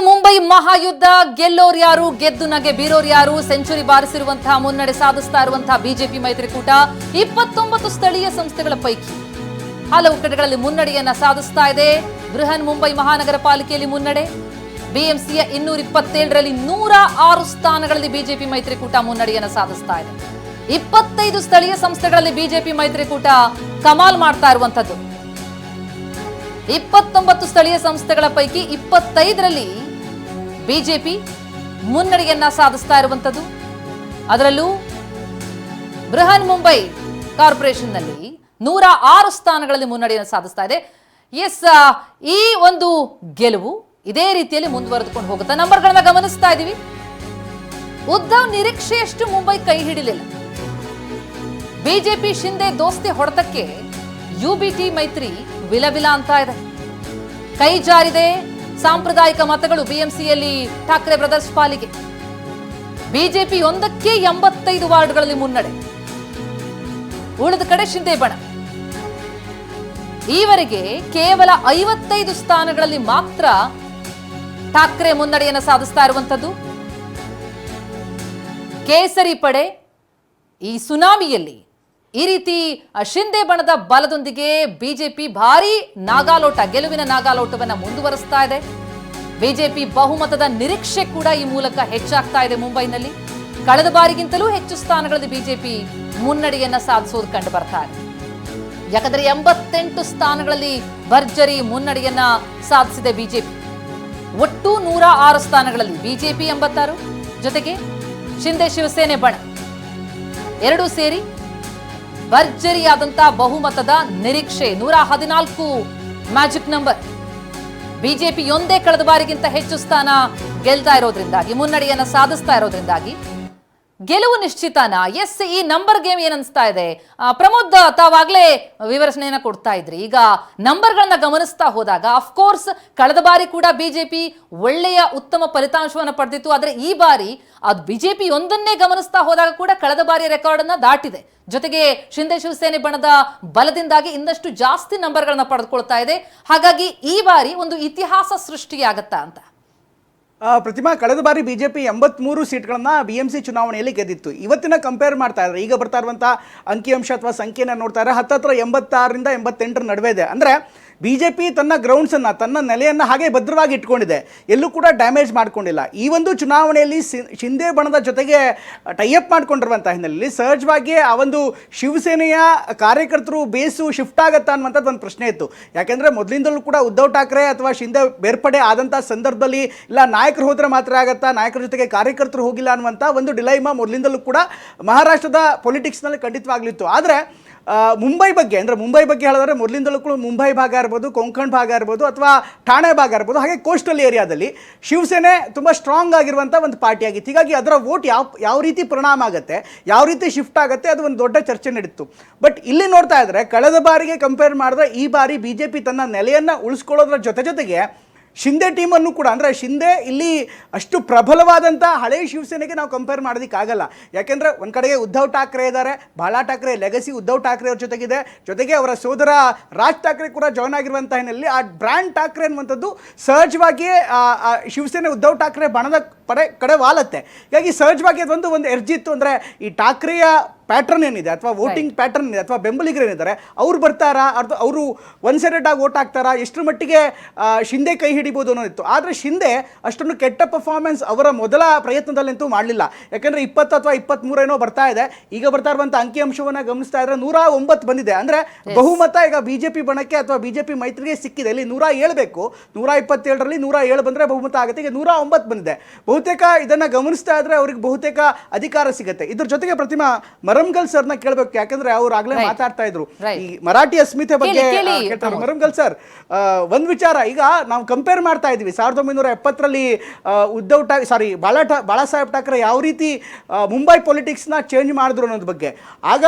ಮುಂಬೈ ಮಹಾಯುದ್ಧ ಗೆಲ್ಲೋರು ಯಾರು ಗೆದ್ದು ನಗೆ ಬೀರೋರು ಯಾರು ಸೆಂಚುರಿ ಬಾರಿಸಿರುವಂತಹ ಮುನ್ನಡೆ ಸಾಧಿಸ್ತಾ ಇರುವಂತಹ ಬಿಜೆಪಿ ಮೈತ್ರಿಕೂಟ 29 ಸ್ಥಳೀಯ ಸಂಸ್ಥೆಗಳ ಪೈಕಿ ಹಲವು ಕಡೆಗಳಲ್ಲಿ ಮುನ್ನಡೆಯನ್ನ ಸಾಧಿಸ್ತಾ ಇದೆ. ಬೃಹನ್ ಮುಂಬೈ ಮಹಾನಗರ ಪಾಲಿಕೆಯಲ್ಲಿ ಮುನ್ನಡೆ, ಬಿಎಂಸಿಯ 227ರಲ್ಲಿ 106 ಸ್ಥಾನಗಳಲ್ಲಿ ಬಿಜೆಪಿ ಮೈತ್ರಿಕೂಟ ಮುನ್ನಡೆಯನ್ನ ಸಾಧಿಸ್ತಾ ಇದೆ. 25 ಸ್ಥಳೀಯ ಸಂಸ್ಥೆಗಳಲ್ಲಿ ಬಿಜೆಪಿ ಮೈತ್ರಿಕೂಟ ಕಮಾಲ್ ಮಾಡ್ತಾ ಇರುವಂತದ್ದು. 29 ಸ್ಥಳೀಯ ಸಂಸ್ಥೆಗಳ ಪೈಕಿ 25ರಲ್ಲಿ ಬಿಜೆಪಿ ಮುನ್ನಡೆಯನ್ನ ಸಾಧಿಸ್ತಾ ಇರುವಂತದ್ದು. ಅದರಲ್ಲೂ ಬೃಹನ್ ಮುಂಬೈ ಕಾರ್ಪೊರೇಷನ್ನಲ್ಲಿ 106 ಸ್ಥಾನಗಳಲ್ಲಿ ಮುನ್ನಡೆಯನ್ನು ಸಾಧಿಸ್ತಾ ಇದೆ. ಈ ಒಂದು ಗೆಲುವು ಇದೇ ರೀತಿಯಲ್ಲಿ ಮುಂದುವರೆದುಕೊಂಡು ಹೋಗುತ್ತೆ. ನಂಬರ್ಗಳನ್ನ ಗಮನಿಸ್ತಾ ಇದೀವಿ. ಉದ್ಧವ್ ನಿರೀಕ್ಷೆಯಷ್ಟು ಮುಂಬೈ ಕೈ ಹಿಡಿಲಿಲ್ಲ. ಬಿಜೆಪಿ ಶಿಂದೆ ದೋಸ್ತಿ ಹೊಡೆತಕ್ಕೆ ಯುಬಿಟಿ ಮೈತ್ರಿ ವಿಲವಿಲ ಅಂತ ಇದೆ. ಕೈ ಜಾರಿದೆ. ಸಾಂಪ್ರದಾಯಿಕ ಮತಗಳು ಬಿಎಂಸಿಯಲ್ಲಿ ಠಾಕ್ರೆ ಬ್ರದರ್ಸ್ ಪಾಲಿಗೆ. ಬಿಜೆಪಿ 85 ವಾರ್ಡ್ಗಳಲ್ಲಿ ಮುನ್ನಡೆ, ಉಳಿದ ಕಡೆ ಶಿಂದೆ ಬಣ. ಈವರೆಗೆ ಕೇವಲ 55 ಸ್ಥಾನಗಳಲ್ಲಿ ಮಾತ್ರ ಠಾಕ್ರೆ ಮುನ್ನಡೆಯನ್ನು ಸಾಧಿಸ್ತಾ ಇರುವಂತದ್ದು. ಕೇಸರಿ ಪಡೆ ಈ ಸುನಾಮಿಯಲ್ಲಿ ಈ ರೀತಿ ಶಿಂದೆ ಬಣದ ಬಲದೊಂದಿಗೆ ಬಿಜೆಪಿ ಭಾರಿ ನಾಗಾಲೋಟ, ಗೆಲುವಿನ ನಾಗಾಲೋಟವನ್ನ ಮುಂದುವರಿಸ್ತಾ ಇದೆ. ಬಿಜೆಪಿ ಬಹುಮತದ ನಿರೀಕ್ಷೆ ಕೂಡ ಈ ಮೂಲಕ ಹೆಚ್ಚಾಗ್ತಾ ಇದೆ. ಮುಂಬೈನಲ್ಲಿ ಕಳೆದ ಬಾರಿಗಿಂತಲೂ ಹೆಚ್ಚು ಸ್ಥಾನಗಳಲ್ಲಿ ಬಿಜೆಪಿ ಮುನ್ನಡೆಯನ್ನ ಸಾಧಿಸೋದು ಕಂಡು ಬರ್ತಾ ಇದೆ. ಯಾಕಂದ್ರೆ 88 ಸ್ಥಾನಗಳಲ್ಲಿ ಭರ್ಜರಿ ಮುನ್ನಡೆಯನ್ನ ಸಾಧಿಸಿದೆ ಬಿಜೆಪಿ. ಒಟ್ಟು 106 ಸ್ಥಾನಗಳಲ್ಲಿ ಬಿಜೆಪಿ 86 ಜೊತೆಗೆ ಶಿಂದೆ ಶಿವಸೇನೆ ಬಣ ಎರಡೂ ಸೇರಿ ಭರ್ಜರಿಯಾದಂತಹ ಬಹುಮತದ ನಿರೀಕ್ಷೆ 114 ಮ್ಯಾಜಿಕ್ ನಂಬರ್. ಬಿಜೆಪಿ ಒಂದೇ ಕಳೆದ ಬಾರಿಗಿಂತ ಹೆಚ್ಚು ಸ್ಥಾನ ಗೆಲ್ತಾ ಇರೋದ್ರಿಂದಾಗಿ, ಮುನ್ನಡೆಯನ್ನ ಸಾಧಿಸ್ತಾ ಇರೋದ್ರಿಂದಾಗಿ ಗೆಲುವು ನಿಶ್ಚಿತನ. ಈ ನಂಬರ್ ಗೇಮ್ ಏನ್ ಅನ್ಸ್ತಾ ಇದೆ? ಪ್ರಮೋದ್, ತಾವಾಗ್ಲೇ ವಿವರಣೆಯನ್ನ ಕೊಡ್ತಾ ಇದ್ರಿ. ಈಗ ನಂಬರ್ಗಳನ್ನ ಗಮನಿಸ್ತಾ ಹೋದಾಗ ಅಫ್ಕೋರ್ಸ್ ಕಳೆದ ಬಾರಿ ಕೂಡ ಬಿಜೆಪಿ ಒಳ್ಳೆಯ ಉತ್ತಮ ಫಲಿತಾಂಶವನ್ನು ಪಡೆದಿತ್ತು. ಆದ್ರೆ ಈ ಬಾರಿ ಅದು ಬಿಜೆಪಿ ಒಂದನ್ನೇ ಗಮನಿಸ್ತಾ ಹೋದಾಗ ಕೂಡ ಕಳೆದ ಬಾರಿಯ ರೆಕಾರ್ಡ್ ಅನ್ನ ದಾಟಿದೆ. ಜೊತೆಗೆ ಶಿಂದೆ ಶಿವಸೇನೆ ಬಣದ ಬಲದಿಂದಾಗಿ ಇನ್ನಷ್ಟು ಜಾಸ್ತಿ ನಂಬರ್ಗಳನ್ನ ಪಡೆದುಕೊಳ್ತಾ ಇದೆ. ಹಾಗಾಗಿ ಈ ಬಾರಿ ಒಂದು ಇತಿಹಾಸ ಸೃಷ್ಟಿಯಾಗತ್ತಾ ಅಂತ? ಪ್ರತಿಮಾ, ಕಳೆದ ಬಾರಿ ಬಿಜೆಪಿ 83 ಸೀಟ್ಗಳನ್ನ ಬಿಎಂಸಿ ಚುನಾವಣೆಯಲ್ಲಿ ಗೆದ್ದಿತ್ತು. ಇವತ್ತಿನ ಕಂಪೇರ್ ಮಾಡ್ತಾ ಇದ್ದಾರೆ, ಈಗ ಬರ್ತಾ ಇರುವಂಥ ಅಂಕಿಅಂಶ ಅಥವಾ ಸಂಖ್ಯೆನ ನೋಡ್ತಾ ಇದ್ದಾರೆ, ಹತ್ತತ್ರ 86ರಿಂದ 88 ನಡುವೆ ಇದೆ. ಅಂದರೆ ಬಿಜೆಪಿ ತನ್ನ ಗ್ರೌಂಡ್ಸನ್ನು, ತನ್ನ ನೆಲೆಯನ್ನು ಹಾಗೆ ಭದ್ರವಾಗಿ ಇಟ್ಕೊಂಡಿದೆ, ಎಲ್ಲೂ ಕೂಡ ಡ್ಯಾಮೇಜ್ ಮಾಡ್ಕೊಂಡಿಲ್ಲ. ಈ ಒಂದು ಚುನಾವಣೆಯಲ್ಲಿ ಶಿಂದೆ ಬಣದ ಜೊತೆಗೆ ಟೈಅಪ್ ಮಾಡ್ಕೊಂಡಿರುವಂಥ ಹಿನ್ನೆಲೆಯಲ್ಲಿ ಸಹಜವಾಗಿ ಆ ಒಂದು ಶಿವಸೇನೆಯ ಕಾರ್ಯಕರ್ತರು ಬೇಸು ಶಿಫ್ಟ್ ಆಗುತ್ತಾ ಅನ್ನುವಂಥದ್ದು ಒಂದು ಪ್ರಶ್ನೆ ಇತ್ತು. ಯಾಕೆಂದರೆ ಮೊದಲಿಂದಲೂ ಕೂಡ ಉದ್ಧವ್ ಠಾಕ್ರೆ ಅಥವಾ ಶಿಂದೆ ಬೇರ್ಪಡೆ ಆದಂಥ ಸಂದರ್ಭದಲ್ಲಿ ಇಲ್ಲ ನಾಯಕರು ಹೋದರೆ ಮಾತ್ರ ಆಗುತ್ತಾ, ನಾಯಕರ ಜೊತೆಗೆ ಕಾರ್ಯಕರ್ತರು ಹೋಗಿಲ್ಲ ಅನ್ನುವಂಥ ಒಂದು ಡಿಲೈಮಾ ಮೊದಲಿಂದಲೂ ಕೂಡ ಮಹಾರಾಷ್ಟ್ರದ ಪೊಲಿಟಿಕ್ಸ್ನಲ್ಲಿ ಖಂಡಿತವಾಗ್ಲಿತ್ತು. ಆದರೆ ಮುಂಬೈ ಬಗ್ಗೆ ಹೇಳಿದ್ರೆ ಮೊದಲಿಂದಲೂ ಕೂಡ ಮುಂಬೈ ಭಾಗ ಇರ್ಬೋದು, ಕೊಂಕಣ್ ಭಾಗ ಇರ್ಬೋದು, ಅಥವಾ ಠಾಣೆ ಭಾಗ ಇರ್ಬೋದು, ಹಾಗೆ ಕೋಸ್ಟಲ್ ಏರಿಯಾದಲ್ಲಿ ಶಿವಸೇನೆ ತುಂಬ ಸ್ಟ್ರಾಂಗ್ ಆಗಿರುವಂಥ ಒಂದು ಪಾರ್ಟಿ ಆಗಿತ್ತು. ಹೀಗಾಗಿ ಅದರ ವೋಟ್ ಯಾವ ರೀತಿ ಪರಿಣಾಮ ಆಗುತ್ತೆ, ಯಾವ ರೀತಿ ಶಿಫ್ಟ್ ಆಗುತ್ತೆ, ಅದು ಒಂದು ದೊಡ್ಡ ಚರ್ಚೆ ನಡೀತು. ಬಟ್ ಇಲ್ಲಿ ನೋಡ್ತಾ ಇದ್ರೆ ಕಳೆದ ಬಾರಿಗೆ ಕಂಪೇರ್ ಮಾಡಿದ್ರೆ ಈ ಬಾರಿ ಬಿಜೆಪಿ ತನ್ನ ನೆಲೆಯನ್ನು ಉಳಿಸ್ಕೊಳ್ಳೋದ್ರ ಜೊತೆಗೆ ಶಿಂದೆ ಟೀಮನ್ನು ಕೂಡ, ಅಂದರೆ ಶಿಂದೆ ಇಲ್ಲಿ ಅಷ್ಟು ಪ್ರಬಲವಾದಂಥ ಹಳೆ ಶಿವಸೇನೆಗೆ ನಾವು ಕಂಪೇರ್ ಮಾಡೋದಕ್ಕಾಗಲ್ಲ. ಯಾಕೆಂದರೆ ಒಂದು ಕಡೆಗೆ ಉದ್ಧವ್ ಠಾಕ್ರೆ ಇದ್ದಾರೆ, ಬಾಳಾ ಠಾಕ್ರೆ ಲೆಗಸಿ ಉದ್ಧವ್ ಠಾಕ್ರೆ ಅವ್ರ ಜೊತೆಗಿದೆ, ಜೊತೆಗೆ ಅವರ ಸೋದರ ರಾಜ್ ಠಾಕ್ರೆ ಕೂಡ ಜಾಯ್ನ್ ಆಗಿರುವಂಥ ಹಿನ್ನೆಲೆಯಲ್ಲಿ ಆ ಬ್ರ್ಯಾಂಡ್ ಠಾಕ್ರೆ ಅನ್ನುವಂಥದ್ದು ಸಹಜವಾಗಿಯೇ ಶಿವಸೇನೆ ಉದ್ಧವ್ ಠಾಕ್ರೆ ಬಣದ ಕಡೆ ವಾಲತ್ತೆ. ಹೀಗಾಗಿ ಸಹಜವಾಗಿ ಅದೊಂದು ಎರ್ಜಿತ್ತು. ಅಂದರೆ ಈ ಠಾಕ್ರೆಯ ಪ್ಯಾಟ್ರನ್ ಏನಿದೆ ಅಥವಾ ವೋಟಿಂಗ್ ಪ್ಯಾಟ್ರನ್ ಇದೆ ಅಥವಾ ಬೆಂಬಲಿಗರು ಏನಿದ್ದಾರೆ ಅವ್ರು ಬರ್ತಾರಾ, ಅವರು ಒನ್ ಸೈಡೆಡ್ ಆಗಿ ವೋಟ್ ಹಾಕ್ತಾರಾ, ಎಷ್ಟರ ಮಟ್ಟಿಗೆ ಶಿಂದೆ ಕೈ ಹಿಡಿಬೋದು ಅನ್ನೋದಿತ್ತು. ಆದರೆ ಶಿಂದೆ ಅಷ್ಟೊಂದು ಕೆಟ್ಟ ಪರ್ಫಾರ್ಮೆನ್ಸ್ ಅವರ ಮೊದಲ ಪ್ರಯತ್ನದಲ್ಲಂತೂ ಮಾಡಲಿಲ್ಲ. ಯಾಕಂದರೆ 20 ಅಥವಾ 23 ಬರ್ತಾ ಇದೆ. ಈಗ ಬರ್ತಾ ಇರುವಂಥ ಅಂಕಿಅಂಶವನ್ನು ಗಮನಿಸ್ತಾ ಇದ್ರೆ 109 ಬಂದಿದೆ. ಅಂದರೆ ಬಹುಮತ ಈಗ ಬಿಜೆಪಿ ಬಣಕ್ಕೆ ಅಥವಾ ಬಿಜೆಪಿ ಮೈತ್ರಿಗೆ ಸಿಕ್ಕಿದೆ. ಇಲ್ಲಿ 107 ಬೇಕು, 127ರಲ್ಲಿ 107 ಬಂದರೆ ಬಹುಮತ ಆಗುತ್ತೆ. ಈಗ 109 ಬಂದಿದೆ. ಬಹುತೇಕ ಇದನ್ನು ಗಮನಿಸ್ತಾ ಇದ್ರೆ ಅವ್ರಿಗೆ ಬಹುತೇಕ ಅಧಿಕಾರ ಸಿಗುತ್ತೆ. ಇದ್ರ ಜೊತೆಗೆ ಪ್ರತಿಮಾ ಮರಂಗಲ್ ಸರ್ನ ಕೇಳಬೇಕು, ಯಾಕಂದ್ರೆ ಅವ್ರು ಆಗ್ಲೇ ಮಾತಾಡ್ತಾ ಇದ್ರು ಈ ಮರಾಠಿ ಅಸ್ಮಿತೆ ಬಗ್ಗೆ. ಮರಂಗಲ್ ಸರ್, ಒಂದ್ ವಿಚಾರ, ಈಗ ನಾವು ಕಂಪೇರ್ ಮಾಡ್ತಾ ಇದೀವಿ 1970ರಲ್ಲಿ ಬಾಳಾ ಸಾಹೇಬ್ ಠಾಕ್ರೆ ಯಾವ ರೀತಿ ಮುಂಬೈ ಪೊಲಿಟಿಕ್ಸ್ನ ಚೇಂಜ್ ಮಾಡಿದ್ರು ಅನ್ನೋದ್ರ ಬಗ್ಗೆ. ಆಗ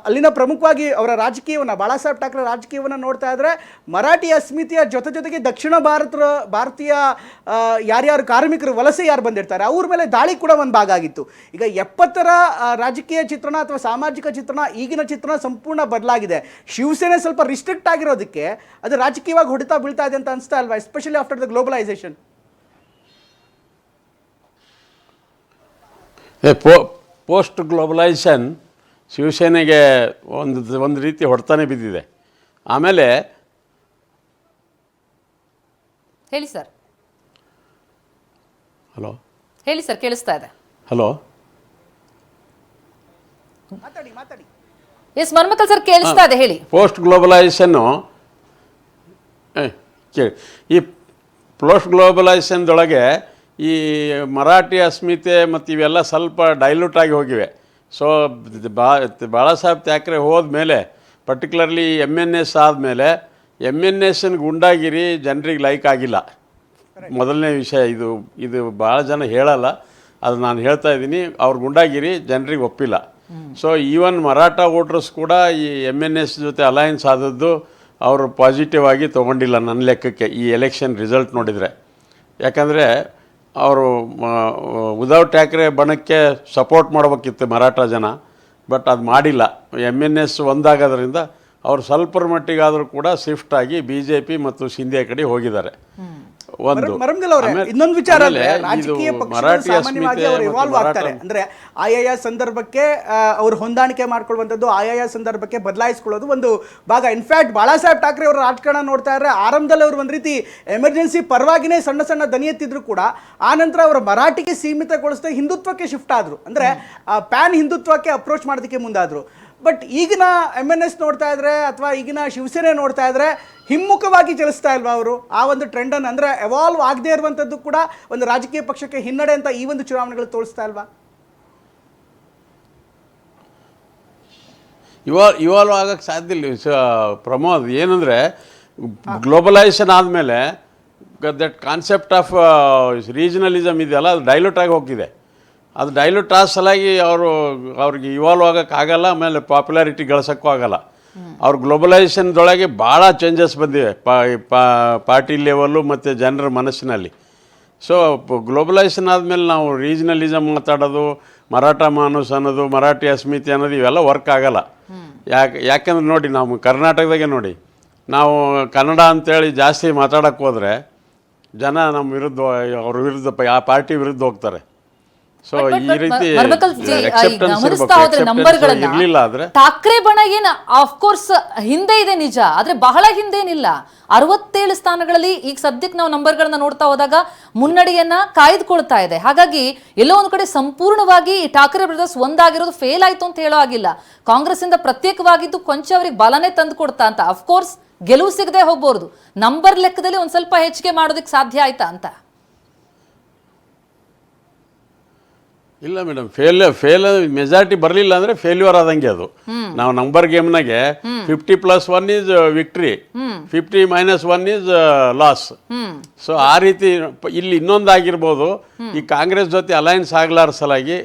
ಅಲ್ಲಿನ ಪ್ರಮುಖವಾಗಿ ಅವರ ರಾಜಕೀಯವನ್ನ, ಬಾಳಾ ಸಾಹೇಬ್ ಠಾಕ್ರೆ ರಾಜಕೀಯವನ್ನ ನೋಡ್ತಾ ಇದ್ರೆ ಮರಾಠಿ ಅಸ್ಮಿತೆಯ ಜೊತೆಗೆ ದಕ್ಷಿಣ ಭಾರತೀಯ ಯಾರ್ಯಾರು ಕಾರ್ಮಿಕರು ವಲಸೆ ಯಾರು ಬಂದಿರ್ತಾರೆ ಅವ್ರ ಮೇಲೆ ದಾಳಿ ಕೂಡ ಒಂದು ಭಾಗ ಆಗಿತ್ತು. ಈಗ 70ರ ರಾಜಕೀಯ ಚಿತ್ರಣ ಅಥವಾ ಸಾಮಾಜಿಕ ಚಿತ್ರಣ ಈಗಿನ ಚಿತ್ರಣ ಸಂಪೂರ್ಣ ಬದಲಾಗಿದೆ. ಶಿವಸೇನೆ ಸ್ವಲ್ಪ ರಿಸ್ಟ್ರಿಕ್ಟ್ ಆಗಿರೋದಕ್ಕೆ ಅದು ರಾಜಕೀಯವಾಗಿ ಹೊಡೆತ ಬೀಳ್ತಾ ಇದೆ ಅಂತ ಅನಿಸ್ತಾ ಅಲ್ವಾ, especially after the globalisation? Post globalisation ಶಿವಸೇನೆಗೆ ಒಂದು ರೀತಿ ಹೊಡೆತಾನೆ ಬಿದ್ದಿದೆ. ಆಮೇಲೆ ಹೇಳಿ ಸರ್. ಹಲೋ ಹೇಳಿ ಸರ್, ಕೇಳಿಸ್ತಾ ಇದೆ. ಹಲೋ ಮಾತಾಡಿ. ಎಸ್ ಮರ್ಮಕಲ್ ಸರ್, ಕೇಳಿಸ್ತಾ ಇದೆ, ಹೇಳಿ. ಪೋಸ್ಟ್ ಗ್ಲೋಬಲೈಸೇಷನ್ನು ಕೇಳಿ, ಈ ಪೋಸ್ಟ್ ಗ್ಲೋಬಲೈಸೇಷನ್ದೊಳಗೆ ಈ ಮರಾಠಿ ಅಸ್ಮಿತೆ ಮತ್ತು ಇವೆಲ್ಲ ಸ್ವಲ್ಪ ಡೈಲ್ಯೂಟ್ ಆಗಿ ಹೋಗಿವೆ. ಸೊ ಬಾಳಾ ಸಾಹೇಬ್ ಥ್ಯಾಕ್ರೆ ಹೋದ್ಮೇಲೆ, ಪರ್ಟಿಕ್ಯುಲರ್ಲಿ MNS ಆದಮೇಲೆ MNSನ ಗುಂಡಾಗಿರಿ ಜನರಿಗೆ ಲೈಕ್ ಆಗಿಲ್ಲ. ಮೊದಲನೇ ವಿಷಯ ಇದು ಭಾಳ ಜನ ಹೇಳಲ್ಲ, ಅದು ನಾನು ಹೇಳ್ತಾ ಇದ್ದೀನಿ. ಅವ್ರ ಗುಂಡಾಗಿರಿ ಜನರಿಗೆ ಒಪ್ಪಿಲ್ಲ. ಸೊ ಈವನ್ ಮರಾಠ ವೋಟರ್ಸ್ ಕೂಡ ಈ MNS ಜೊತೆ ಅಲಯನ್ಸ್ ಆದದ್ದು ಅವರು ಪಾಸಿಟಿವ್ ಆಗಿ ತೊಗೊಂಡಿಲ್ಲ ನನ್ನ ಲೆಕ್ಕಕ್ಕೆ, ಈ ಎಲೆಕ್ಷನ್ ರಿಸಲ್ಟ್ ನೋಡಿದರೆ. ಯಾಕಂದರೆ ಅವರು ಉದ್ಧವ್ ಠಾಕ್ರೆ ಬಣಕ್ಕೆ ಸಪೋರ್ಟ್ ಮಾಡಬೇಕಿತ್ತು ಮರಾಠ ಜನ, ಬಟ್ ಅದು ಮಾಡಿಲ್ಲ. MNS ಒಂದಾಗೋದ್ರಿಂದ ಅವ್ರು ಸ್ವಲ್ಪರ ಮಟ್ಟಿಗಾದರೂ ಕೂಡ ಶಿಫ್ಟ್ ಆಗಿ BJP ಮತ್ತು ಶಿಂದೆ ಕಡೆ ಹೋಗಿದ್ದಾರೆ. ಒಂದು ಮರಂಗಲ್ ಅವರೇ, ಇನ್ನೊಂದು ವಿಚಾರ ಅಂದ್ರೆ ರಾಜಕೀಯ ಪಕ್ಷಗಳು ಸಾಮಾನ್ಯವಾಗಿ ಅವರು ಇವಾಲ್ವ್ ಆಗ್ತಾರೆ. ಅಂದ್ರೆ ಆಯಾಯ ಸಂದರ್ಭಕ್ಕೆ ಅವರು ಹೊಂದಾಣಿಕೆ ಮಾಡ್ಕೊಳ್ಳುವಂಥದ್ದು, ಆಯಾಯ ಸಂದರ್ಭಕ್ಕೆ ಬದಲಾಯಿಸ್ಕೊಳ್ಳೋದು ಒಂದು ಭಾಗ. ಇನ್ಫ್ಯಾಕ್ಟ್ ಬಾಳಾ ಸಾಹೇಬ್ ಠಾಕ್ರೆ ಅವರ ರಾಜಕಾರಣ ನೋಡ್ತಾ ಇದ್ರೆ ಆರಂಭದಲ್ಲಿ ಅವರು ಒಂದು ರೀತಿ ಎಮರ್ಜೆನ್ಸಿ ಪರವಾಗಿನೇ ಸಣ್ಣ ಸಣ್ಣ ದನಿ ಎತ್ತಿದ್ರು ಕೂಡ ಆನಂತರ ಅವರು ಮರಾಠಿಗೆ ಸೀಮಿತಗೊಳಿಸದೆ ಹಿಂದುತ್ವಕ್ಕೆ ಶಿಫ್ಟ್ ಆದ್ರು. ಅಂದ್ರೆ ಪ್ಯಾನ್ ಹಿಂದುತ್ವಕ್ಕೆ ಅಪ್ರೋಚ್ ಮಾಡೋದಕ್ಕೆ ಮುಂದಾದ್ರು. ಬಟ್ ಈಗಿನ MNS ನೋಡ್ತಾ ಇದ್ರೆ ಅಥವಾ ಈಗಿನ ಶಿವಸೇನೆ ನೋಡ್ತಾ ಇದ್ರೆ ಹಿಮ್ಮುಖವಾಗಿ ಚಲಿಸ್ತಾ ಇಲ್ವಾ ಅವರು ಆ ಒಂದು ಟ್ರೆಂಡನ್ನು? ಅಂದರೆ ಎವಾಲ್ವ್ ಆಗದೇ ಇರುವಂಥದ್ದು ಕೂಡ ಒಂದು ರಾಜಕೀಯ ಪಕ್ಷಕ್ಕೆ ಹಿನ್ನಡೆ ಅಂತ ಈ ಒಂದು ಚುನಾವಣೆಗಳು ತೋರಿಸ್ತಾ ಇಲ್ವಾ? ಇವಾಲ್ವ್ ಆಗಕ್ಕೆ ಸಾಧ್ಯ ಇಲ್ಲ ಪ್ರಮೋದ್. ಏನಂದರೆ ಗ್ಲೋಬಲೈಸೇಷನ್ ಆದಮೇಲೆ ದಟ್ ಕಾನ್ಸೆಪ್ಟ್ ಆಫ್ ರೀಜನಲಿಸಮ್ ಇದೆಯಲ್ಲ, ಅದು ಡೈಲ್ಯೂಟ್ ಆಗಿ ಹೋಗ್ತಿದೆ. ಅದು ಡೈಲ್ಯೂಟ್ ಆದ ಸಲಾಗಿ ಅವ್ರಿಗೆ ಇವಾಲ್ವ್ ಆಗೋಕ್ಕಾಗಲ್ಲ, ಆಮೇಲೆ ಪಾಪ್ಯುಲಾರಿಟಿ ಗಳಿಸೋಕ್ಕೂ ಆಗಲ್ಲ. ಅವ್ರ ಗ್ಲೋಬಲೈಸೇಷನ್ದೊಳಗೆ ಭಾಳ ಚೇಂಜಸ್ ಬಂದಿವೆ ಪಾರ್ಟಿ ಲೆವೆಲ್ಲು ಮತ್ತು ಜನರ ಮನಸ್ಸಿನಲ್ಲಿ. ಸೊ ಗ್ಲೋಬಲೈಸೇಷನ್ ಆದಮೇಲೆ ನಾವು ರೀಜನಲಿಸಮ್ ಮಾತಾಡೋದು, ಮರಾಠ ಮಾನುಸ್ ಅನ್ನೋದು, ಮರಾಠಿ ಅಸ್ಮಿತೆ ಅನ್ನೋದು ಇವೆಲ್ಲ ವರ್ಕ್ ಆಗಲ್ಲ. ಯಾಕೆಂದ್ರೆ ನೋಡಿ, ನಾವು ಕರ್ನಾಟಕದಾಗೆ ನೋಡಿ, ನಾವು ಕನ್ನಡ ಅಂತೇಳಿ ಜಾಸ್ತಿ ಮಾತಾಡೋಕ್ಕೆ ಹೋದರೆ ಜನ ನಮ್ಮ ವಿರುದ್ಧ, ಅವ್ರ ವಿರುದ್ಧ, ಆ ಪಾರ್ಟಿ ವಿರುದ್ಧ ಹೋಗ್ತಾರೆ. ಸೊ ಈ ರೀತಿ ಇರಲಿಲ್ಲ ಆದ್ರೆ ಠಾಕ್ರೆ ಬಣ ಏನು ಆಫ್ಕೋರ್ಸ್ ಹಿಂದೆ ಇದೆ ನಿಜ, ಆದ್ರೆ ಬಹಳ ಹಿಂದೇನಿಲ್ಲ. 67 ಸ್ಥಾನಗಳಲ್ಲಿ ಈಗ ಸದ್ಯಕ್ಕೆ ನಾವು ನಂಬರ್ಗಳನ್ನ ನೋಡ್ತಾ ಹೋದಾಗ ಮುನ್ನಡೆಯನ್ನ ಕಾಯ್ದುಕೊಳ್ತಾ ಇದೆ. ಹಾಗಾಗಿ ಎಲ್ಲೋ ಒಂದು ಕಡೆ ಸಂಪೂರ್ಣವಾಗಿ ಠಾಕ್ರೆ ಬ್ರದರ್ಸ್ ಒಂದಾಗಿರೋದು ಫೇಲ್ ಆಯ್ತು ಅಂತ ಹೇಳೋ ಆಗಿಲ್ಲ. ಕಾಂಗ್ರೆಸ್ ಇಂದ ಪ್ರತ್ಯೇಕವಾಗಿದ್ದು ಕೊಂಚ ಅವ್ರಿಗೆ ಬಲನೇ ತಂದು ಕೊಡ್ತಾ ಅಂತ. ಅಫ್ಕೋರ್ಸ್ ಗೆಲುವು ಸಿಗದೆ ಹೋಗ್ಬೋದು, ನಂಬರ್ ಲೆಕ್ಕದಲ್ಲಿ ಒಂದ್ ಸ್ವಲ್ಪ ಹೆಚ್ಚಿಗೆ ಮಾಡೋದಕ್ಕೆ ಸಾಧ್ಯ ಆಯ್ತಾ ಅಂತ? ಇಲ್ಲ ಮೇಡಮ್, ಫೇಲ್ ಮೆಜಾರಿಟಿ ಬರಲಿಲ್ಲ ಅಂದರೆ ಫೇಲ್ಯೂರ್ ಆದಂಗೆ ಅದು. ನಾವು ನಂಬರ್ ಗೇಮ್ನಾಗೆ 50+1 is victory, 50-1 is loss. So ಆ ರೀತಿ ಇಲ್ಲಿ ಇನ್ನೊಂದಾಗಿರ್ಬೋದು, ಈ ಕಾಂಗ್ರೆಸ್ ಜೊತೆ ಅಲಯನ್ಸ್ ಆಗ್ಲಾರ ಸಲಾಗಿ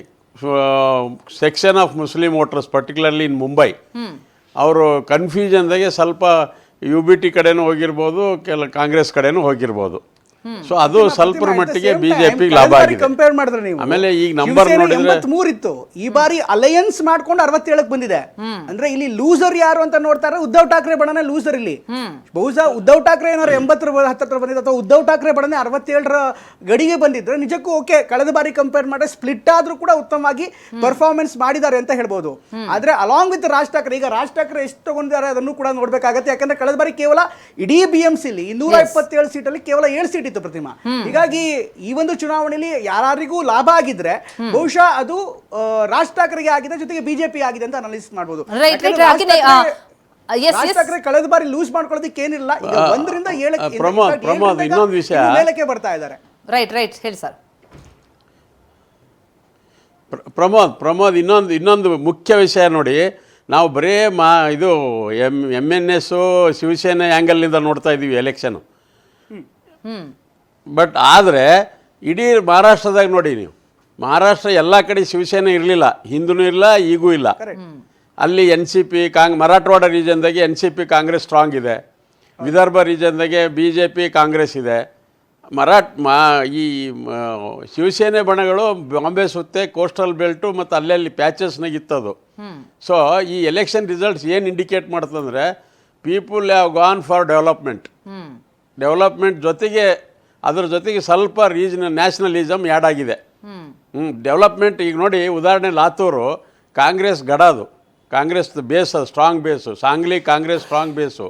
section of Muslim voters particularly in Mumbai ಅವರು ಕನ್ಫ್ಯೂಷನ್ದಾಗೆ ಸ್ವಲ್ಪ UBT ಕಡೆನೂ ಹೋಗಿರ್ಬೋದು, ಕಾಂಗ್ರೆಸ್ ಕಡೆನೂ ಹೋಗಿರ್ಬೋದು. ಸೊ ಅದು ಸ್ವಲ್ಪ ಮಟ್ಟಿಗೆ ಬಿಜೆಪಿ ಲಾಭ ಆಗಿದೆ. ಕಂಪೇರ್ ಮಾಡಿದ್ರೆ ನೀವು ಆಮೇಲೆ ಈಗ ನಂಬರ್ ನೋಡಿದ್ರೆ 83 ಇತ್ತು, ಈ ಬಾರಿ ಅಲಯನ್ಸ್ ಮಾಡ್ಕೊಂಡು 67ಕ್ಕೆ ಬಂದಿದೆ. ಅಂದ್ರೆ ಇಲ್ಲಿ ಲೂಸರ್ ಯಾರು ಅಂತ ನೋಡ್ತಾರೆ, ಉದ್ಧವ್ ಠಾಕ್ರೆ ಬಣನೇ ಲೂಸರ್ ಇಲ್ಲಿ. ಬಹುಶಃ ಉದ್ಧವ್ ಠಾಕ್ರೆ ಏನಾದ್ರು 80 ಹತ್ತಿರ ಬಂದಿದೆ, ಅಥವಾ ಉದ್ಧವ್ ಠಾಕ್ರೆ ಬಣನೇ 67ರ ಗಡಿಗೆ ಬಂದಿದ್ರೆ ನಿಜಕ್ಕೂ ಓಕೆ, ಕಳೆದ ಬಾರಿ ಕಂಪೇರ್ ಮಾಡಿದ್ರೆ ಸ್ಪ್ಲಿಟ್ ಆದ್ರೂ ಕೂಡ ಉತ್ತಮವಾಗಿ ಪರ್ಫಾರ್ಮೆನ್ಸ್ ಮಾಡಿದ್ದಾರೆ ಅಂತ ಹೇಳ್ಬೋದು. ಆದ್ರೆ ಅಲಾಂಗ್ ವಿತ್ ರಾಜ್ ಠಾಕ್ರೆ, ಈಗ ರಾಜ್ ಠಾಕ್ರೆ ಎಷ್ಟು ತಗೊಂಡಿದ್ದಾರೆ ಅದನ್ನು ಕೂಡ ನೋಡ್ಬೇಕಾಗತ್ತೆ. ಯಾಕಂದ್ರೆ ಕಳೆದ ಬಾರಿ ಕೇವಲ ಇಡೀ BMC 227 ಸೀಟಲ್ಲಿ ಕೇವಲ 7 ಸೀಟ್ ಪ್ರತಿಮಾ. ಹೀಗಾಗಿ ಈ ಒಂದು ಚುನಾವಣೆಯಲ್ಲಿ ಯಾರಿಗೂ ಲಾಭ ಆಗಿದ್ರೆ ಬಹುಶಃ ಅದು ರಾಜ್ ಠಾಕ್ರೆಗೆ ಆಗಿದೆ, ಜೊತೆಗೆ ಬಿಜೆಪಿ ಆಗಿದೆ ಅಂತ ಅನಾಲಿಸಿಸ್ ಮಾಡಬಹುದು. ಕಳೆದ ಬಾರಿ ಲೂಸ್ ಮಾಡ್ಕೊಳ್ಳೋದಕ್ಕೆ ಏನಿಲ್ಲ, ಈಗ 1ರಿಂದ 7 ಇನ್ನೊಂದು ವಿಷಯ ಮೇಲಕ್ಕೆ ಬರ್ತಾ ಇದ್ದಾರೆ. ರೈಟ್ ಹೇಳಿ ಸರ್. ಪ್ರಮೋದ್ ಇನ್ನೊಂದು ಮುಖ್ಯ ವಿಷಯ ನೋಡಿ, ನಾವು ಬರೇ ಇದು MNS ಶಿವಸೇನೆ ಆ್ಯಂಗಲ್ನಿಂದ ನೋಡ್ತಾ ಇದ್ದೀವಿ ಎಲೆಕ್ಷನ್. ಬಟ್ ಆದರೆ ಇಡೀ ಮಹಾರಾಷ್ಟ್ರದಾಗ ನೋಡಿ ನೀವು, ಮಹಾರಾಷ್ಟ್ರ ಎಲ್ಲ ಕಡೆ ಶಿವಸೇನೆ ಇರಲಿಲ್ಲ, ಹಿಂದೂ ಇಲ್ಲ, ಈಗೂ ಇಲ್ಲ. ಅಲ್ಲಿ NCP ಮರಾಠವಾಡ ರೀಜನ್ದಾಗೆ NCP ಕಾಂಗ್ರೆಸ್ ಸ್ಟ್ರಾಂಗ್ ಇದೆ, ವಿದರ್ಭ ರೀಜನ್ದಾಗೆ BJP ಕಾಂಗ್ರೆಸ್ ಇದೆ. ಈ ಶಿವಸೇನೆ ಬಣಗಳು ಬಾಂಬೆ ಸುತ್ತೆ ಕೋಸ್ಟಲ್ ಬೆಲ್ಟು ಮತ್ತು ಅಲ್ಲೆಲ್ಲಿ ಪ್ಯಾಚಸ್ನಾಗ ಇತ್ತದು. ಸೊ ಈ ಎಲೆಕ್ಷನ್ ರಿಸಲ್ಟ್ಸ್ ಏನು ಇಂಡಿಕೇಟ್ ಮಾಡ್ತಂದ್ರೆ people have gone for development ಜೊತೆಗೆ ಅದ್ರ ಜೊತೆಗೆ ಸ್ವಲ್ಪ ನ್ಯಾಷನಲಿಸಮ್ ಆ್ಯಡ್ ಆಗಿದೆ. ಡೆವಲಪ್ಮೆಂಟ್ ಈಗ ನೋಡಿ ಉದಾಹರಣೆ ಲಾತೂರು ಕಾಂಗ್ರೆಸ್ ಗಡಾದು, ಕಾಂಗ್ರೆಸ್ ಬೇಸ್ ಅದು, ಸ್ಟ್ರಾಂಗ್ ಬೇಸು. ಸಾಂಗ್ಲಿ ಕಾಂಗ್ರೆಸ್ ಸ್ಟ್ರಾಂಗ್ ಬೇಸು.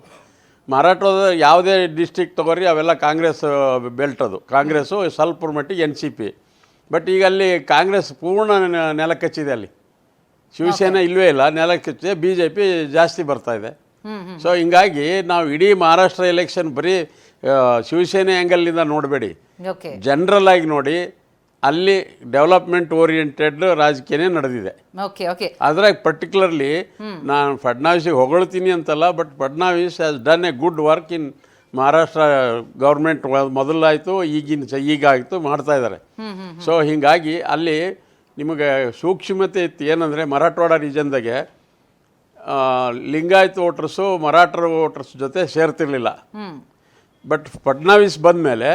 ಮರಾಠದ ಯಾವುದೇ ಡಿಸ್ಟ್ರಿಕ್ಟ್ ತೊಗೊರಿ ಅವೆಲ್ಲ ಕಾಂಗ್ರೆಸ್ ಬೆಲ್ಟ್ ಅದು. ಕಾಂಗ್ರೆಸ್ಸು ಸ್ವಲ್ಪ ಮಟ್ಟಿಗೆ NCP. ಬಟ್ ಈಗ ಅಲ್ಲಿ ಕಾಂಗ್ರೆಸ್ ಪೂರ್ಣ ನೆಲಕಚ್ಚಿದೆ, ಅಲ್ಲಿ ಶಿವಸೇನೆ ಇಲ್ಲವೇ ಇಲ್ಲ, ನೆಲಕಚ್ಚಿದೆ. BJP ಜಾಸ್ತಿ ಬರ್ತಾ ಇದೆ. ಸೊ ಹಿಂಗಾಗಿ ನಾವು ಇಡೀ ಮಹಾರಾಷ್ಟ್ರ ಎಲೆಕ್ಷನ್ ಬರೀ ಶಿವಸೇನೆ ಆ್ಯಂಗಲ್ನಿಂದ ನೋಡಬೇಡಿ, ಓಕೆ, ಜನರಲ್ ಆಗಿ ನೋಡಿ. ಅಲ್ಲಿ ಡೆವಲಪ್ಮೆಂಟ್ ಓರಿಯೆಂಟೆಡ್ ರಾಜಕೀಯನೇ ನಡೆದಿದೆ. Okay, okay. ಅದ್ರಾಗ ಪರ್ಟಿಕ್ಯುಲರ್ಲಿ ನಾನು ಫಡ್ನವೀಸಿಗೆ ಹೊಗಳ್ತೀನಿ ಅಂತಲ್ಲ, but Fadnavis has done a good work in Maharashtra government. ಮೊದಲಾಯಿತು, ಈಗ ಆಯಿತು, ಮಾಡ್ತಾ ಇದ್ದಾರೆ. ಸೊ ಹೀಗಾಗಿ ಅಲ್ಲಿ ನಿಮಗೆ ಸೂಕ್ಷ್ಮತೆ ಇತ್ತು. ಏನಂದರೆ ಮರಾಠವಾಡ ರೀಜನ್ದಾಗೆ ಲಿಂಗಾಯತ್ ವೋಟರ್ಸು ಮರಾಠರ ವೋಟರ್ಸ್ ಜೊತೆ ಸೇರ್ತಿರ್ಲಿಲ್ಲ. ಬಟ್ ಫಡ್ನವೀಸ್ ಬಂದಮೇಲೆ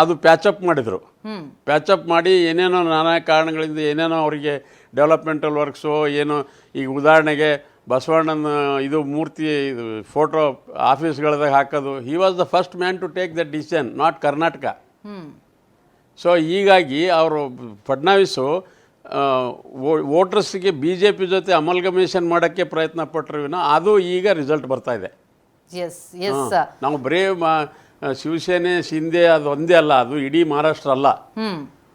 ಅದು ಪ್ಯಾಚಪ್ ಮಾಡಿದರು. ಪ್ಯಾಚಪ್ ಮಾಡಿ ಏನೇನೋ ನಾನಾ ಕಾರಣಗಳಿಂದ ಏನೇನೋ ಅವರಿಗೆ ಡೆವಲಪ್ಮೆಂಟಲ್ ವರ್ಕ್ಸು ಏನೋ. ಈಗ ಉದಾಹರಣೆಗೆ ಬಸವಣ್ಣನ ಇದು ಮೂರ್ತಿ ಇದು ಫೋಟೋ ಆಫೀಸ್ಗಳದಾಗ ಹಾಕೋದು. He was the first man to take the decision, not Karnataka. So ಹೀಗಾಗಿ ಅವರು ಫಡ್ನವೀಸು ವೋಟರ್ಸ್ಗೆ BJP ಜೊತೆ ಅಮಲ್ಗಮೇಷನ್ ಮಾಡೋಕ್ಕೆ ಪ್ರಯತ್ನ ಪಟ್ಟರು ವಿನ ಅದು ಈಗ ರಿಸಲ್ಟ್ ಬರ್ತಾ ಇದೆ. ನಾವು ಬರೀ ಶಿವಸೇನೆ ಶಿಂದೆ ಅದು ಒಂದೇ ಅಲ್ಲ, ಅದು ಇಡೀ ಮಹಾರಾಷ್ಟ್ರ ಅಲ್ಲ.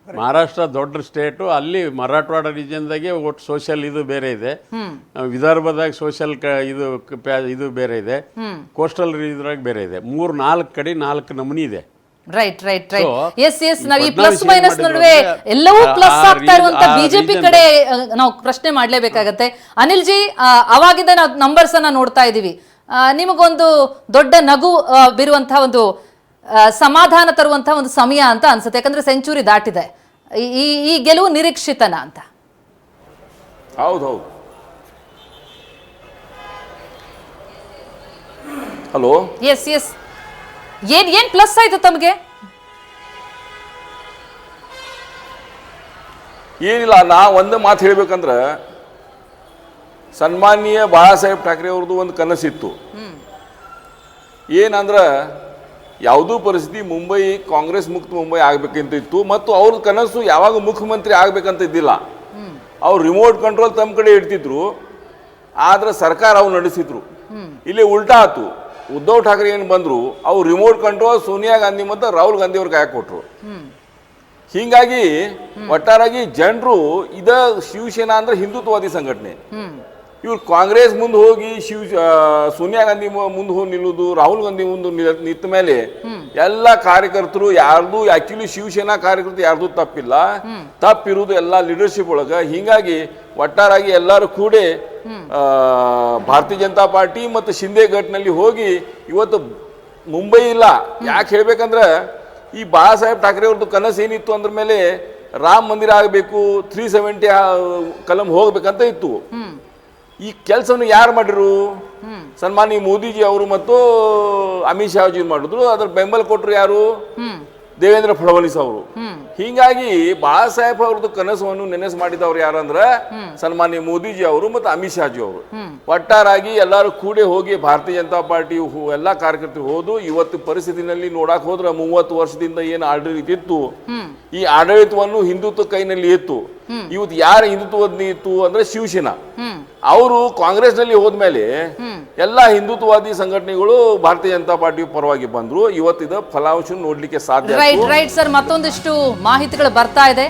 ಮಹಾರಾಷ್ಟ್ರ ದೊಡ್ಡ ಸ್ಟೇಟು. ಅಲ್ಲಿ ಮರಾಠವಾಡ ರೀಜನ್ದಾಗೆ ಒಟ್ಟು ಸೋಷಿಯಲ್ ಇದು ಬೇರೆ ಇದೆ, ವಿದರ್ಭದಾಗ ಸೋಷಿಯಲ್ ಇದು ಬೇರೆ ಇದೆ, ಕೋಸ್ಟಲ್ ಇದ್ರಾಗ ಬೇರೆ ಇದೆ. 3-4 ಕಡೆ 4 ನಮೂನಿ ಇದೆ. ರೈಟ್ ರೈಟ್ ರೈಟ್ ಎಸ್ ನಾವು ಈ ಪ್ಲಸ್ ಮೈನಸ್ ನಡುವೆ ಎಲ್ಲವೂ ಪ್ಲಸ್ ಆಗ್ತಾ ಇರುವಂತ BJP ಕಡೆ ನಾವು ಪ್ರಶ್ನೆ ಮಾಡ್ಲೇಬೇಕಾಗತ್ತೆ. ಅನಿಲ್ ಜಿ, ಅವಾಗಿಂದ ನಾವು ನಂಬರ್ಸ್ ಅನ್ನ ನೋಡ್ತಾ ಇದೀವಿ. ನಿಮಗೊಂದು ದೊಡ್ಡ ನಗು ಬೀರುವಂತಹ ಒಂದು ಸಮಾಧಾನ ತರುವಂತಹ ಒಂದು ಸಮಯ ಅಂತ ಅನ್ಸುತ್ತೆ, ಯಾಕಂದ್ರೆ ಸೆಂಚುರಿ ದಾಟಿದೆ. ಈ ಗೆಲುವು ನಿರೀಕ್ಷಿತನ ಅಂತ? ಹೌದು. ಹಲೋ, ಎಸ್ ಏನ್ ಪ್ಲಸ್ ಆಯ್ತು ತಮಗೆ? ಏನಿಲ್ಲ, ನಾ ಒಂದೇ ಮಾತು ಹೇಳ್ಬೇಕಂದ್ರೆ, ಸನ್ಮಾನೀಯ ಬಾಳಾಸಾಹೇಬ್ ಠಾಕ್ರೆ ಅವ್ರದ್ದು ಒಂದು ಕನಸಿತ್ತು. ಏನಂದ್ರೆ ಯಾವುದೂ ಪರಿಸ್ಥಿತಿ ಮುಂಬೈ ಕಾಂಗ್ರೆಸ್ ಮುಕ್ತ ಮುಂಬೈ ಆಗ್ಬೇಕಂತ ಇತ್ತು. ಮತ್ತು ಅವ್ರ ಕನಸು ಯಾವಾಗ ಮುಖ್ಯಮಂತ್ರಿ ಆಗ್ಬೇಕಂತ ಇದ್ದಿಲ್ಲ. ಅವ್ರು ರಿಮೋಟ್ ಕಂಟ್ರೋಲ್ ತಮ್ಮ ಕಡೆ ಇಡ್ತಿದ್ರು, ಆದ್ರೆ ಸರ್ಕಾರ ಅವ್ರು ನಡೆಸಿದ್ರು. ಇಲ್ಲಿ ಉಲ್ಟಾ ಆಯ್ತು. ಉದ್ಧವ್ ಠಾಕ್ರೆ ಏನು ಬಂದ್ರು, ಅವ್ರು ರಿಮೋಟ್ ಕಂಟ್ರೋಲ್ ಸೋನಿಯಾ ಗಾಂಧಿ ಮತ್ತು ರಾಹುಲ್ ಗಾಂಧಿ ಅವ್ರಿಗೆ ಕೈ ಕೊಟ್ರು. ಹೀಗಾಗಿ ಒಟ್ಟಾರಾಗಿ ಜನರು ಇದ ಶಿವಸೇನಾ ಅಂದ್ರೆ ಹಿಂದುತ್ವವಾದಿ ಸಂಘಟನೆ. ಇವ್ರು ಕಾಂಗ್ರೆಸ್ ಮುಂದೆ ಹೋಗಿ ಸೋನಿಯಾ ಗಾಂಧಿ ಮುಂದೆ ಹೋಗಿ ನಿಲ್ಲುದು, ರಾಹುಲ್ ಗಾಂಧಿ ಮುಂದೆ ನಿಂತ ಮೇಲೆ ಎಲ್ಲ ಕಾರ್ಯಕರ್ತರು ಯಾರ್ದು ಆಕ್ಚುಲಿ ಶಿವಸೇನಾ ಕಾರ್ಯಕರ್ತರು ಯಾರ್ದು ತಪ್ಪಿಲ್ಲ, ತಪ್ಪಿರುವುದು ಎಲ್ಲ ಲೀಡರ್ಶಿಪ್ ಒಳಗ. ಹೀಗಾಗಿ ಒಟ್ಟಾರಾಗಿ ಎಲ್ಲರೂ ಕೂಡ ಭಾರತೀಯ ಜನತಾ ಪಾರ್ಟಿ ಮತ್ತು ಶಿಂದೆ ಘಟ್ನಲ್ಲಿ ಹೋಗಿ ಇವತ್ತು ಮುಂಬೈ ಇಲ್ಲ. ಯಾಕೆ ಹೇಳ್ಬೇಕಂದ್ರೆ, ಈ ಬಾಳಾಸಾಹೇಬ್ ಠಾಕ್ರೆ ಅವ್ರದ್ದು ಕನಸು ಏನಿತ್ತು ಅಂದ್ರ ಮೇಲೆ ರಾಮ ಮಂದಿರ ಆಗಬೇಕು, 370 ಕಲಂ ಹೋಗ್ಬೇಕಂತ ಇತ್ತು. ಈ ಕೆಲಸವನ್ನು ಯಾರು ಮಾಡಿರು? ಸನ್ಮಾನ್ಯ ಮೋದಿಜಿ ಅವರು ಮತ್ತು ಅಮಿತ್ ಶಾಜಿ ಮಾಡಿದ್ರು. ಅದ್ರ ಬೆಂಬಲ ಕೊಟ್ಟರು ಯಾರು? ದೇವೇಂದ್ರ ಫಡ್ನವೀಸ್ ಅವರು. ಹೀಗಾಗಿ ಬಾಳಾಸಾಹೇಬ್ ಅವ್ರದ್ದು ಕನಸನ್ನು ನೆನೆಸು ಮಾಡಿದವ್ರು ಯಾರಂದ್ರೆ ಸನ್ಮಾನ್ಯ ಮೋದಿಜಿ ಅವರು ಮತ್ತು ಅಮಿತ್ ಶಾಜಿ ಅವರು. ಒಟ್ಟಾರಾಗಿ ಎಲ್ಲರೂ ಕೂಡಿ ಹೋಗಿ ಭಾರತೀಯ ಜನತಾ ಪಾರ್ಟಿ ಎಲ್ಲಾ ಕಾರ್ಯಕರ್ತರು ಹೋದು. ಇವತ್ತು ಪರಿಸ್ಥಿತಿನಲ್ಲಿ ನೋಡಕ್ ಹೋದ್ರೆ 30 ವರ್ಷದಿಂದ ಏನು ಆಡಳಿತ ಇತ್ತು, ಈ ಆಡಳಿತವನ್ನು ಹಿಂದುತ್ವ ಕೈನಲ್ಲಿ ಇತ್ತು. ಇವತ್ತು ಯಾರ ಹಿಂದುತ್ವದ ಇತ್ತು ಅಂದ್ರೆ ಶಿವಸೇನಾ. ಅವರು ಕಾಂಗ್ರೆಸ್ ನಲ್ಲಿ ಹೋದ್ಮೇಲೆ ಎಲ್ಲಾ ಹಿಂದುತ್ವವಾದಿ ಸಂಘಟನೆಗಳು ಭಾರತೀಯ ಜನತಾ ಪಾರ್ಟಿ ಪರವಾಗಿ ಬಂದ್ರು. ಇವತ್ತಿದ ಫಲಾಂಶ ನೋಡ್ಲಿಕ್ಕೆ ಸಾಧ್ಯ. ರೈಟ್ ಸರ್, ಮತ್ತೊಂದಿಷ್ಟು ಮಾಹಿತಿಗಳು ಬರ್ತಾ ಇದೆ.